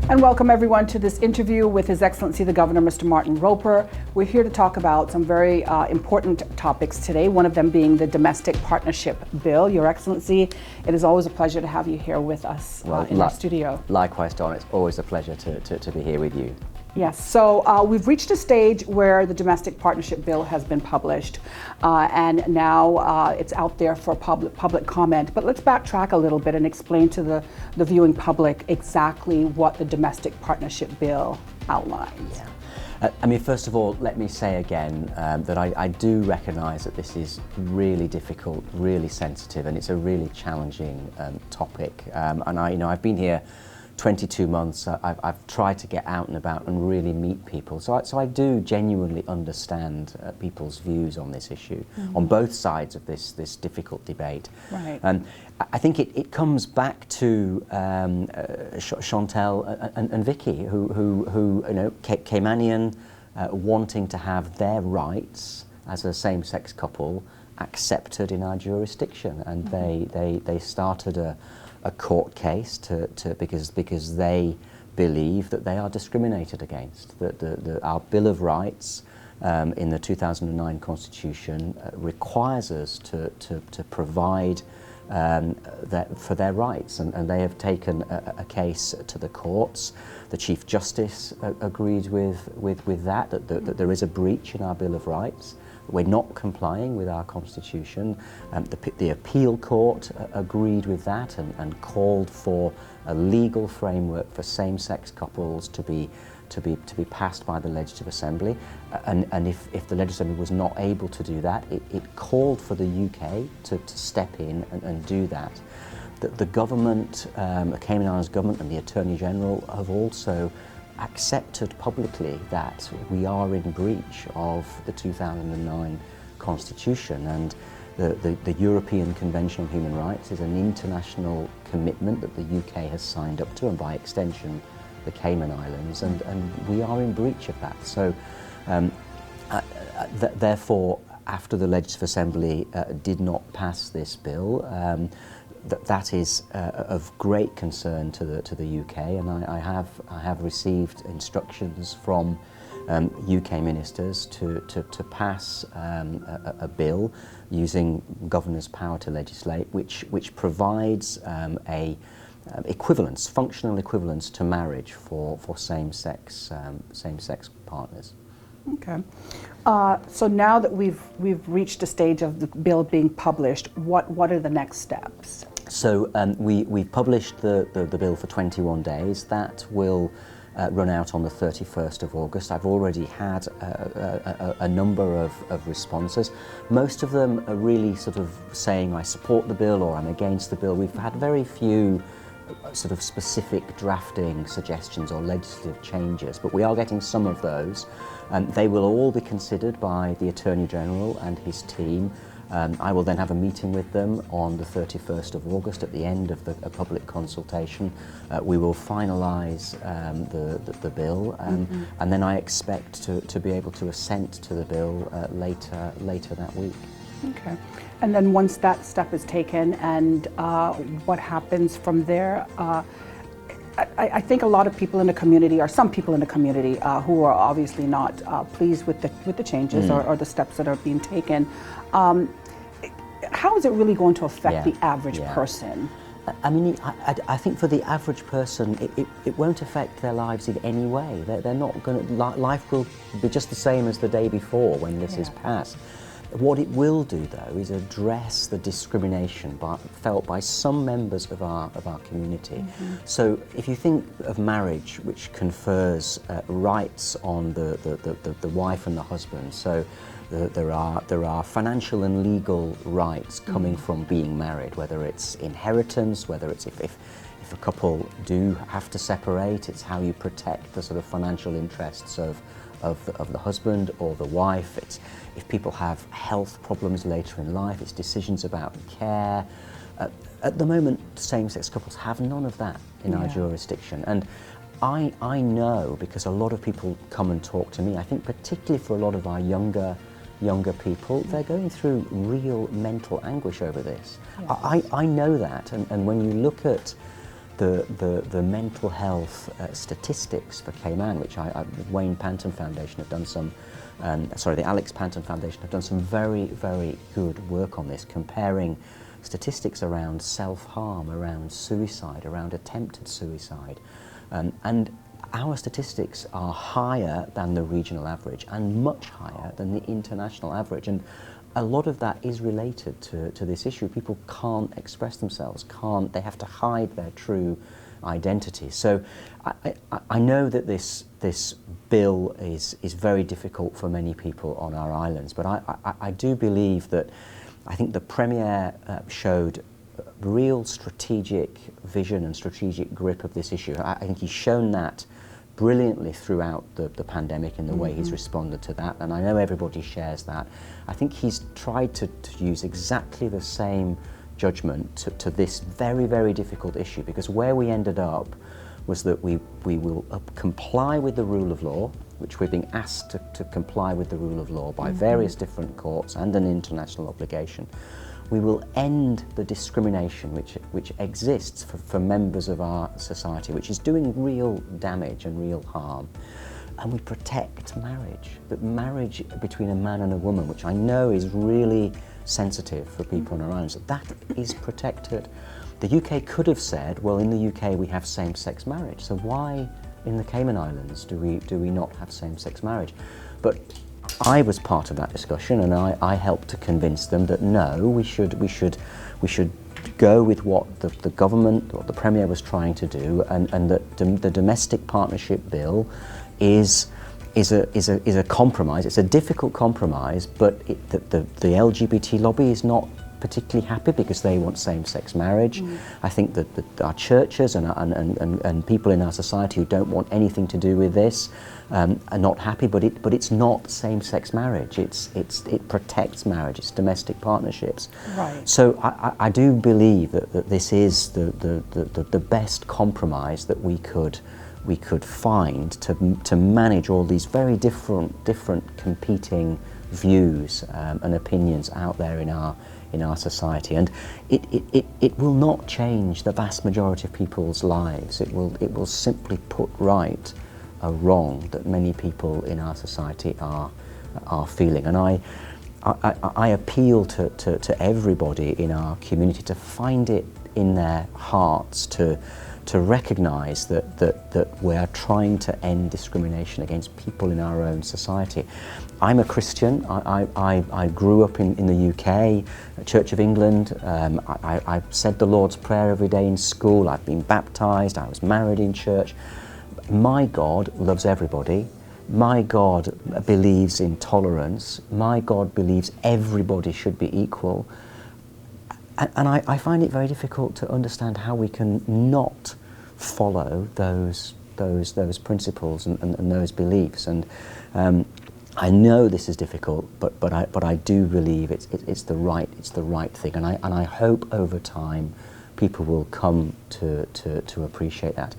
And welcome everyone to this interview with His Excellency the Governor, Mr. Martyn Roper. We're here to talk about some very important topics today, one of them being the Domestic Partnership Bill. Your Excellency, it is always a pleasure to have you here with us in our studio. Likewise, Donna, it's always a pleasure to be here with you. Yes, so we've reached a stage where the Domestic Partnership Bill has been published and now it's out there for public comment. But let's backtrack a little bit and explain to the viewing public exactly what the Domestic Partnership Bill outlines. Yeah. I mean, first of all, let me say again that I do recognise that this is really difficult, really sensitive, and it's a really challenging topic. And I've been here 22 months. I've tried to get out and about and really meet people. So I do genuinely understand people's views on this issue, on both sides of this difficult debate. Right. And I think it comes back to Chantel and Vicky, who Caymanian, wanting to have their rights as a same-sex couple accepted in our jurisdiction, and they started a court case because they believe that they are discriminated against. That our Bill of Rights in the 2009 Constitution requires us to provide for their rights, and they have taken a case to the courts. The Chief Justice agreed with that there is a breach in our Bill of Rights. We're not complying with our Constitution. The appeal court agreed with that and called for a legal framework for same-sex couples to be passed by the Legislative Assembly. And if the Legislative Assembly was not able to do that, it called for the UK to step in and do that. The government, the Cayman Islands government and the Attorney General have also accepted publicly that we are in breach of the 2009 Constitution, and the European Convention on Human Rights is an international commitment that the UK has signed up to, and by extension the Cayman Islands, and we are in breach of that. So therefore, after the Legislative Assembly did not pass this bill, that is of great concern to the UK, and I have received instructions from UK ministers to pass a bill using governor's power to legislate, which provides a functional equivalence to marriage for same-sex partners. Okay. So now that we've reached a stage of the bill being published, what are the next steps? So we've published the bill for 21 days. That will run out on the 31st of August. I've already had a number of responses. Most of them are really sort of saying I support the bill or I'm against the bill. We've had very few sort of specific drafting suggestions or legislative changes, but we are getting some of those. They will all be considered by the Attorney General and his team. I will then have a meeting with them on the 31st of August at the end of a public consultation. We will finalise the bill, and then I expect to be able to assent to the bill later that week. Okay. And then once that step is taken, and what happens from there, I think a lot of people in the community, or some people in the community, who are obviously not pleased with the changes or the steps that are being taken. How is it really going to affect the average person? I mean, I think for the average person, it won't affect their lives in any way. They're not going to. Life will be just the same as the day before when this is passed. What it will do, though, is address the discrimination felt by some members of our community. So, if you think of marriage, which confers rights on the wife and the husband, so there are financial and legal rights coming from being married, whether it's inheritance, whether it's if a couple do have to separate, it's how you protect the sort of financial interests of the husband or the wife. It's if people have health problems later in life, it's decisions about care. At the moment, same-sex couples have none of that in our jurisdiction. And I know, because a lot of people come and talk to me, I think particularly for a lot of our younger people, they're going through real mental anguish over this. Yes. I know that, and when you look at the mental health statistics for Cayman, which the Wayne Panton Foundation have done some, the Alex Panton Foundation have done some very, very good work on this, comparing statistics around self-harm, around suicide, around attempted suicide. And our statistics are higher than the regional average and much higher than the international average. And a lot of that is related to this issue. People can't express themselves, they have to hide their true identity. So I know that this bill is very difficult for many people on our islands, but I do believe that I think the Premier showed real strategic vision and strategic grip of this issue. I think he's shown that brilliantly throughout the pandemic in the way he's responded to that, and I know everybody shares that. I think he's tried to use exactly the same judgment to this very, very difficult issue, because where we ended up was that we will comply with the rule of law, which we're being asked to comply with the rule of law by various different courts and an international obligation. We will end the discrimination which exists for members of our society, which is doing real damage and real harm. And we protect marriage, that marriage between a man and a woman, which I know is really sensitive for people on our islands, that is protected. The UK could have said, well, in the UK we have same-sex marriage, so why in the Cayman Islands do we not have same-sex marriage? But I was part of that discussion, and I helped to convince them that no, we should go with what the government, what the Premier was trying to do, and that the domestic partnership bill is a compromise. It's a difficult compromise, but the LGBT lobby is not particularly happy because they want same-sex marriage. I think that our churches and people in our society who don't want anything to do with this are not happy. But it's not same-sex marriage. It protects marriage. It's domestic partnerships. Right. So I do believe that this is the best compromise that we could find to manage all these very different competing views and opinions out there in our society, and it will not change the vast majority of people's lives. It will simply put right a wrong that many people in our society are feeling. And I appeal to everybody in our community to find it in their hearts to recognise that we are trying to end discrimination against people in our own society. I'm a Christian. I grew up in the UK, Church of England. I said the Lord's Prayer every day in school. I've been baptised. I was married in church. My God loves everybody. My God believes in tolerance. My God believes everybody should be equal. And I find it very difficult to understand how we can not follow those principles and those beliefs. And I know this is difficult, but I do believe it's the right thing. And I hope over time people will come to appreciate that.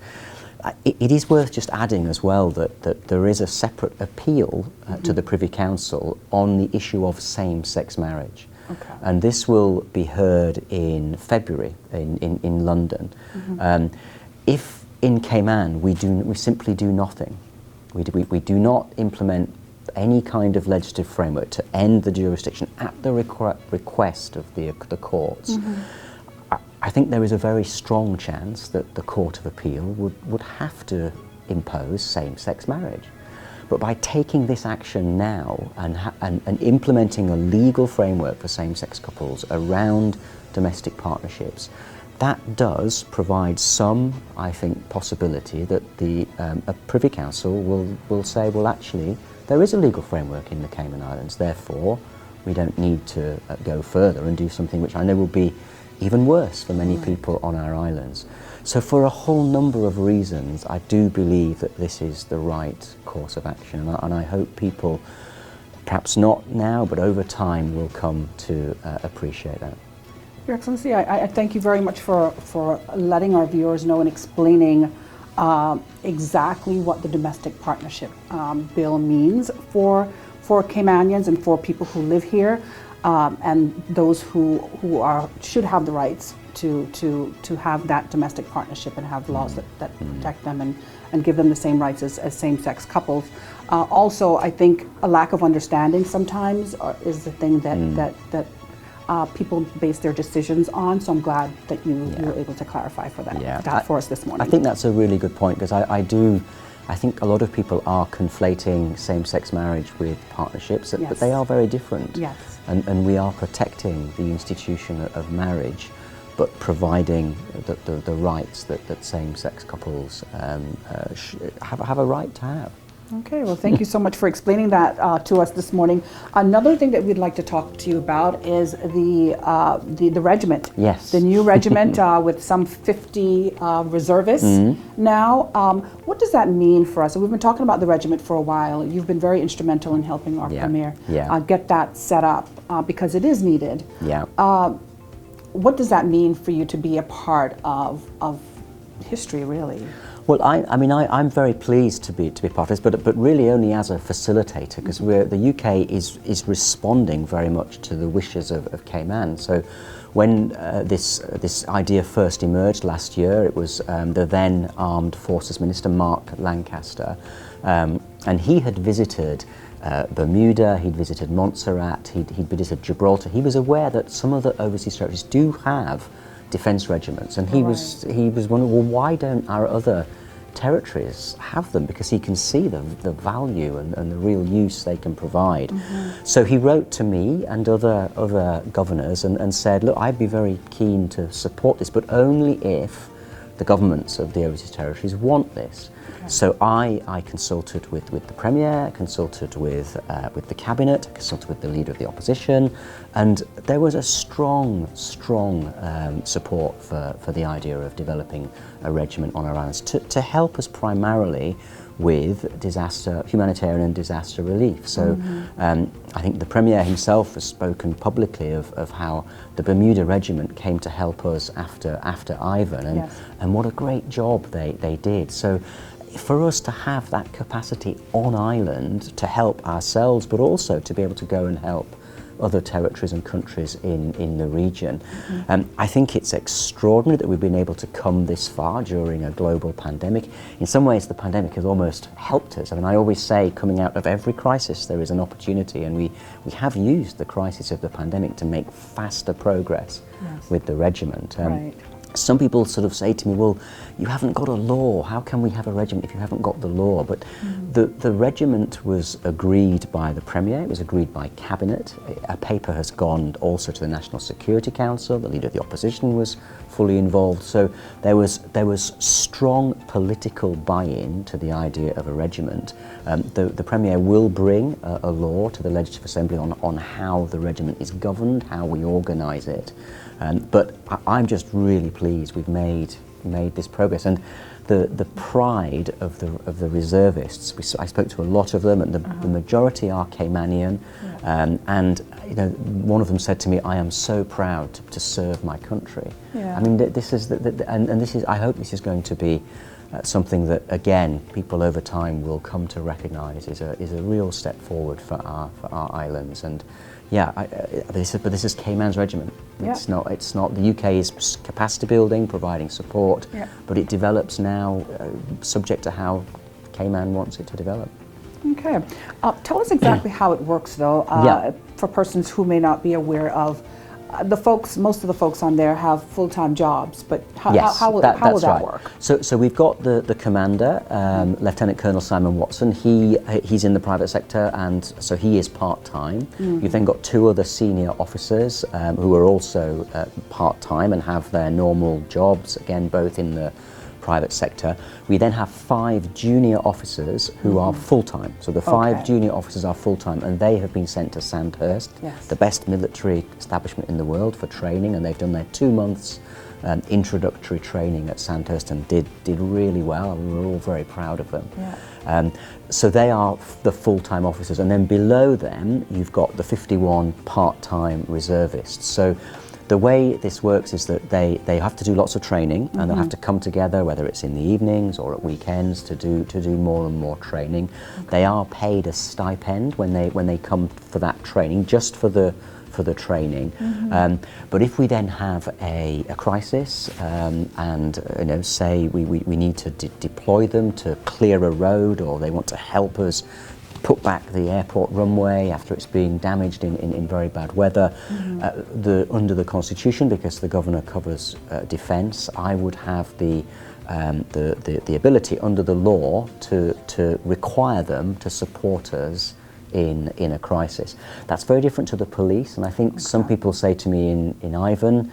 It is worth just adding as well that there is a separate appeal to the Privy Council on the issue of same-sex marriage. Okay. And this will be heard in February in London. If in Cayman we simply do nothing, we do not implement any kind of legislative framework to end the jurisdiction at the request of the courts, I think there is a very strong chance that the Court of Appeal would have to impose same-sex marriage. But by taking this action now and implementing a legal framework for same-sex couples around domestic partnerships, that does provide some, I think, possibility that a Privy Council will say, well, actually, there is a legal framework in the Cayman Islands, therefore we don't need to go further and do something which I know will be even worse for many people on our islands. So for a whole number of reasons, I do believe that this is the right course of action, and I hope people, perhaps not now, but over time, will come to appreciate that. Your Excellency, I thank you very much for letting our viewers know and explaining exactly what the domestic partnership bill means for Caymanians and for people who live here. and those who should have the rights to have that domestic partnership and have laws that protect them and give them the same rights as same-sex couples. Also, I think a lack of understanding sometimes is the thing that people base their decisions on. So I'm glad that you were able to clarify that for us this morning. I think that's a really good point, because I think a lot of people are conflating same-sex marriage with partnerships, but they are very different. Yes. And we are protecting the institution of marriage, but providing the rights that same-sex couples have a right to have. Okay, well, thank you so much for explaining that to us this morning. Another thing that we'd like to talk to you about is the regiment. Yes. The new regiment with some 50 reservists now. What does that mean for us? So we've been talking about the regiment for a while. You've been very instrumental in helping our Premier get that set up because it is needed. Yeah. What does that mean for you to be a part of history, really? Well, I'm very pleased to be part of this, but really only as a facilitator, because the UK is responding very much to the wishes of Cayman. So when this idea first emerged last year, it was the then Armed Forces Minister, Mark Lancaster, and he had visited Bermuda, he'd visited Montserrat, he'd visited Gibraltar. He was aware that some of the overseas territories do have defence regiments, and he was wondering, well, why don't our other territories have them? Because he can see the value and the real use they can provide. So he wrote to me and other governors and said, look, I'd be very keen to support this, but only if the governments of the overseas territories want this. Okay. So I consulted with the Premier, consulted with the Cabinet, consulted with the Leader of the Opposition, and there was a strong support for the idea of developing a regiment on our islands to help us primarily with humanitarian and disaster relief. So I think the Premier himself has spoken publicly of how the Bermuda Regiment came to help us after Ivan, and what a great job they did. So for us to have that capacity on island to help ourselves, but also to be able to go and help other territories and countries in the region. I think it's extraordinary that we've been able to come this far during a global pandemic. In some ways, the pandemic has almost helped us. I mean, I always say, coming out of every crisis, there is an opportunity, and we have used the crisis of the pandemic to make faster progress with the regiment. Some people sort of say to me, well, you haven't got a law. How can we have a regiment if you haven't got the law? But the regiment was agreed by the Premier, it was agreed by Cabinet. A paper has gone also to the National Security Council. The Leader of the Opposition was fully involved. So there was strong political buy-in to the idea of a regiment. The Premier will bring a law to the Legislative Assembly on how the regiment is governed, how we organise it. But I'm just really pleased we've made this progress, and the pride of the reservists. I spoke to a lot of them, and the majority are Caymanian, and one of them said to me, "I am so proud to serve my country." I mean, this is and this is. I hope this is going to be something that, again, people over time will come to recognise is a real step forward for our islands. And this is Cayman's regiment. It's not. The UK is capacity building, providing support, but it develops now, subject to how Cayman wants it to develop. Okay. Tell us exactly how it works, though, for persons who may not be aware of. Most of the folks on there have full-time jobs, but how will that work? So we've got the commander, Lieutenant Colonel Simon Watson. He's in the private sector, and so he is part-time. You've then got two other senior officers who are also part-time and have their normal jobs, again, both in the private sector. We then have 5 junior officers who are full-time. So the 5 junior officers are full-time, and they have been sent to Sandhurst, the best military establishment in the world, for training, and they've done their 2 months introductory training at Sandhurst and did really well, and we were all very proud of them. So they are the full-time officers, and then below them you've got the 51 part-time reservists. So the way this works is that they have to do lots of training, and they'll have to come together, whether it's in the evenings or at weekends, to do more and more training. They are paid a stipend when they come for that training, just for the for the training. But if we then have a crisis and say we need to deploy them to clear a road, or they want to help us put back the airport runway after it's been damaged in very bad weather, under the Constitution, because the governor covers defence, I would have the ability under the law to require them to support us in a crisis. That's very different to the police, and I think some people say to me in Ivan,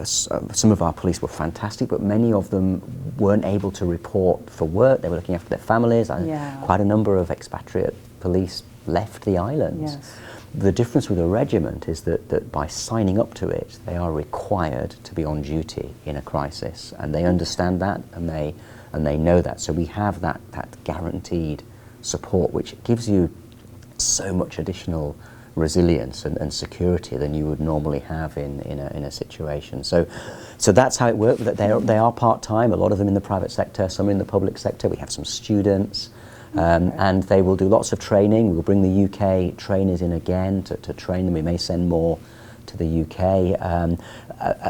some of our police were fantastic, but many of them weren't able to report for work. They were looking after their families. Quite a number of expatriate police left the islands. Yes. The difference with a regiment is that by signing up to it, they are required to be on duty in a crisis, and they understand that, and they know that. So we have that guaranteed support, which gives you so much additional resilience and security than you would normally have in a situation. So that's how it works. That they are part-time. A lot of them in the private sector, some in the public sector. We have some students. And they will do lots of training. We'll bring the UK trainers in again to train them. We may send more to the UK,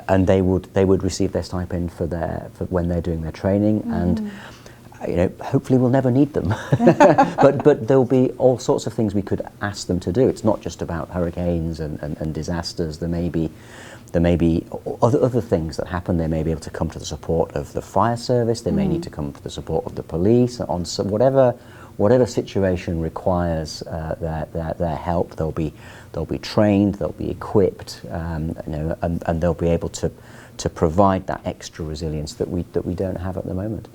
and they would receive their stipend for when they're doing their training, and hopefully we'll never need them. but there'll be all sorts of things we could ask them to do. It's not just about hurricanes and disasters. There may be other things that happen. They may be able to come to the support of the fire service. They may need to come to the support of the police. On whatever situation requires their help, they'll be trained. They'll be equipped, and they'll be able to provide that extra resilience that we don't have at the moment.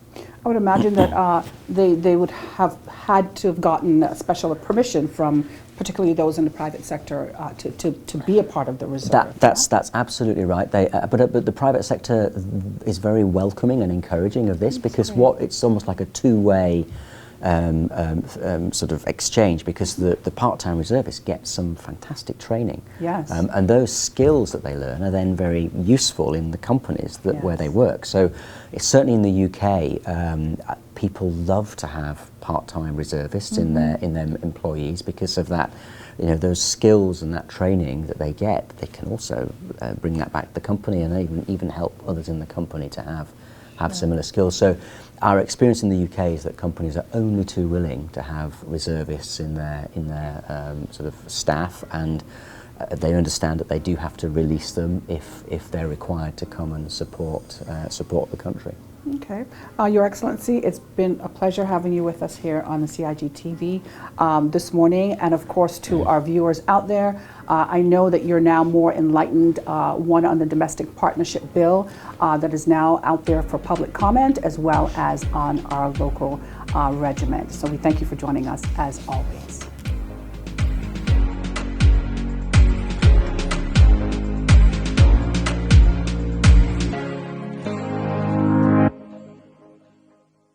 I would imagine that they would have had to have gotten special permission from particularly those in the private sector to be a part of the reserve. That's absolutely right. But the private sector is very welcoming and encouraging of this, because it's almost like a two-way sort of exchange, because the part-time reservists get some fantastic training. Yes. And those skills that they learn are then very useful in the companies where they work. So it's certainly in the UK, people love to have part-time reservists in their employees, because of that, those skills and that training that they get. They can also bring that back to the company, and even help others in the company to have similar skills. So our experience in the UK is that companies are only too willing to have reservists in their sort of staff, and they understand that they do have to release them if they're required to come and support the country. Okay. Your Excellency, it's been a pleasure having you with us here on the CIG TV this morning, and of course to our viewers out there. I know that you're now more enlightened, one, on the domestic partnership bill that is now out there for public comment, as well as on our local regiment. So we thank you for joining us as always.